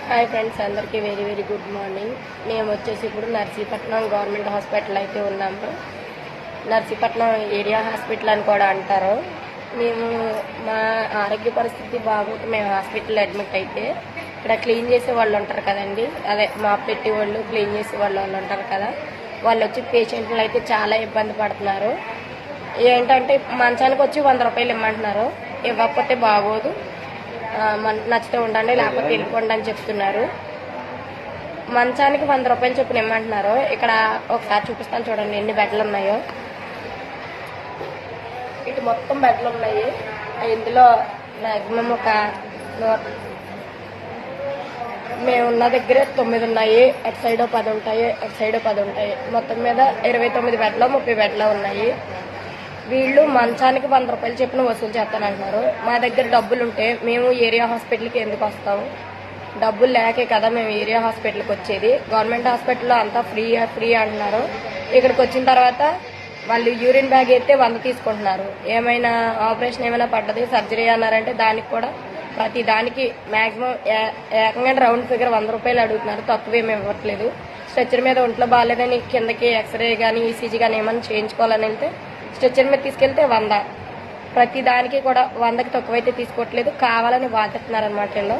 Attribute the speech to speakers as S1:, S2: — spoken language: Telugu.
S1: హాయ్ ఫ్రెండ్స్, అందరికీ వెరీ వెరీ గుడ్ మార్నింగ్. మేము వచ్చేసి ఇప్పుడు నర్సీపట్నం గవర్నమెంట్ హాస్పిటల్ అయితే ఉన్నాము. నర్సీపట్నం ఏరియా హాస్పిటల్ అని కూడా అంటారు. మేము మా ఆరోగ్య పరిస్థితి బాగుంటే మేము హాస్పిటల్ అడ్మిట్ అయితే ఇక్కడ క్లీన్ చేసే వాళ్ళు ఉంటారు కదండి, అదే మా పెట్టి వాళ్ళు క్లీన్ చేసే వాళ్ళు ఉంటారు కదా, వాళ్ళు వచ్చి పేషెంట్లు అయితే చాలా ఇబ్బంది పడుతున్నారు. ఏంటంటే మంచానికి వచ్చి 100 రూపాయలు ఇమ్మంటున్నారు. ఇవ్వకపోతే బాగోదు, నచ్చితే ఉండండి లేకపోతే వెళ్ళిపోండి అని చెప్తున్నారు. మంచానికి 100 రూపాయలు చొప్పున ఇమ్మంటున్నారు. ఇక్కడ ఒకసారి చూపిస్తాను చూడండి ఎన్ని బెడ్లు ఉన్నాయో. ఇటు మొత్తం బెడ్లు ఉన్నాయి. ఇందులో మ్యాక్సిమం మేమున్న దగ్గర 9 ఉన్నాయి. అటు సైడ్ 10 ఉంటాయి, అటు సైడ్ 10 ఉంటాయి. మొత్తం మీద 29 బెడ్లో 30 బెడ్లో ఉన్నాయి. వీళ్ళు మంచానికి 100 రూపాయలు చెప్పిన వసూలు చేస్తానంటున్నారు. మా దగ్గర డబ్బులు ఉంటే మేము ఏరియా హాస్పిటల్కి ఎందుకు వస్తాము? డబ్బులు లేకే కదా మేము ఏరియా హాస్పిటల్కి వచ్చేది. గవర్నమెంట్ హాస్పిటల్లో అంతా ఫ్రీ అంటున్నారు. ఇక్కడికి వచ్చిన తర్వాత వాళ్ళు యూరిన్ బ్యాగ్ అయితే 100 తీసుకుంటున్నారు. ఏమైనా ఆపరేషన్ ఏమైనా పడ్డది సర్జరీ అన్నారంటే దానికి కూడా ప్రతి దానికి మ్యాక్సిమం ఏకంగా రౌండ్ ఫిగర్ 100 రూపాయలు అడుగుతున్నారు. తక్కువేమి ఇవ్వట్లేదు. స్ట్రెచ్చర్ మీద ఒంట్లో బాగాలేదని కిందకి ఎక్స్రే కానీ ఈసీజీ కానీ ఏమైనా చేయించుకోవాలని వెళ్తే స్ట్రెచ్చర్ మీద తీసుకెళ్తే 100. ప్రతి దానికి కూడా 100కి తక్కువైతే తీసుకోవట్లేదు. కావాలని బాధెత్తున్నారు అనమాట వీళ్ళు.